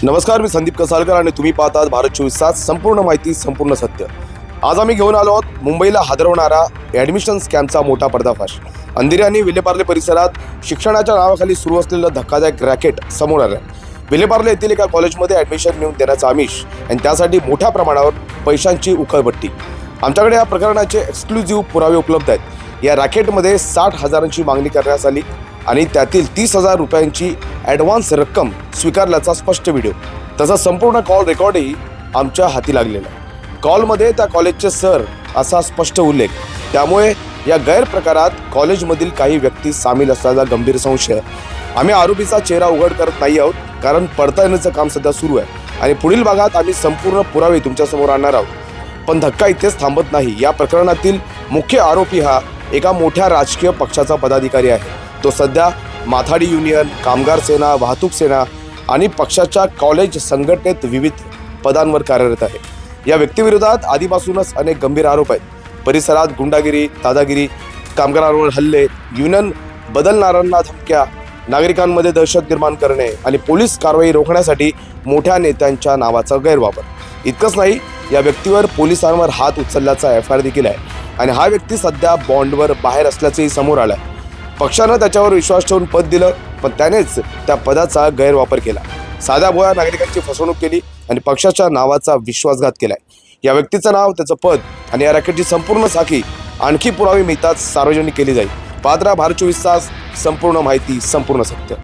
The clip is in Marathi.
नमस्कार, मी संदीप कसालकर आणि तुम्ही पाहतात भारत 24 तास. संपूर्ण माहिती, संपूर्ण सत्य. आज आम्ही घेऊन आलो आहोत मुंबईला हादरवणारा ॲडमिशन स्कॅमचा मोठा पर्दाफाश. अंधेरी आणि विलेपार्ले परिसरात शिक्षणाच्या नावाखाली सुरू असलेलं धक्कादायक रॅकेट समोर आलं. विलेपार्ले येथील एका कॉलेजमध्ये ॲडमिशन मिळवून देण्याचा आमिष आणि त्यासाठी मोठ्या प्रमाणावर पैशांची उकळपट्टी. आमच्याकडे या प्रकरणाचे एक्सक्लुझिव्ह पुरावे उपलब्ध आहेत. या रॅकेटमध्ये 60,000ची मागणी करण्यात आली आणि त्यातील 30,000 रुपयांची ॲडव्हान्स रक्कम स्वीकारल्याचा स्पष्ट व्हिडिओ, तसा संपूर्ण कॉल रेकॉर्डही आमच्या हाती लागलेला आहे. कॉलमध्ये त्या कॉलेजचे सर असा स्पष्ट उल्लेख. त्यामुळे या गैरप्रकारात कॉलेजमधील काही व्यक्ती सामील असल्याचा गंभीर संशय. आम्ही आरोपीचा चेहरा उघड करत नाही आहोत, कारण पडताळणीचं काम सध्या सुरू आहे आणि पुढील भागात आम्ही संपूर्ण पुरावे तुमच्यासमोर आणणार आहोत. पण धक्का इथेच थांबत नाही. या प्रकरणातील मुख्य आरोपी हा एका मोठ्या राजकीय पक्षाचा पदाधिकारी आहे. तो सध्या माथाडी युनियन, कामगार सेना, वाहतूक सेना आणि पक्षाच्या कॉलेज संघटनेत विविध पदांवर कार्यरत आहे. या व्यक्तीविरोधात आधीपासूनच अनेक गंभीर आरोप आहेत. परिसरात गुंडागिरी, दादागिरी, कामगारांवर हल्ले, युनियन बदलणाऱ्यांना धमक्या, नागरिकांमध्ये दहशत निर्माण करणे आणि पोलीस कारवाई रोखण्यासाठी मोठ्या नेत्यांच्या नावाचा गैरवापर. इतकंच नाही, या व्यक्तीवर पोलिसांवर हात उचलल्याचा एफ.आय.आर. देखील आहे आणि हा व्यक्ती सध्या बॉन्डवर बाहेर असल्याचंही समोर आलं आहे. पक्षानं त्याच्यावर विश्वास ठेवून पद दिलं, पण त्यानेच त्या पदाचा गैरवापर केला. साध्या भोळ्या नागरिकांची फसवणूक केली आणि पक्षाच्या नावाचा विश्वासघात केलाय. या व्यक्तीचं नाव, त्याचं पद आणि या रॅकेटची संपूर्ण साखळी आणखी पुरावे मिळताच सार्वजनिक केली जाईल. पाहत रहा भारत 24 तास. संपूर्ण माहिती, संपूर्ण सत्य.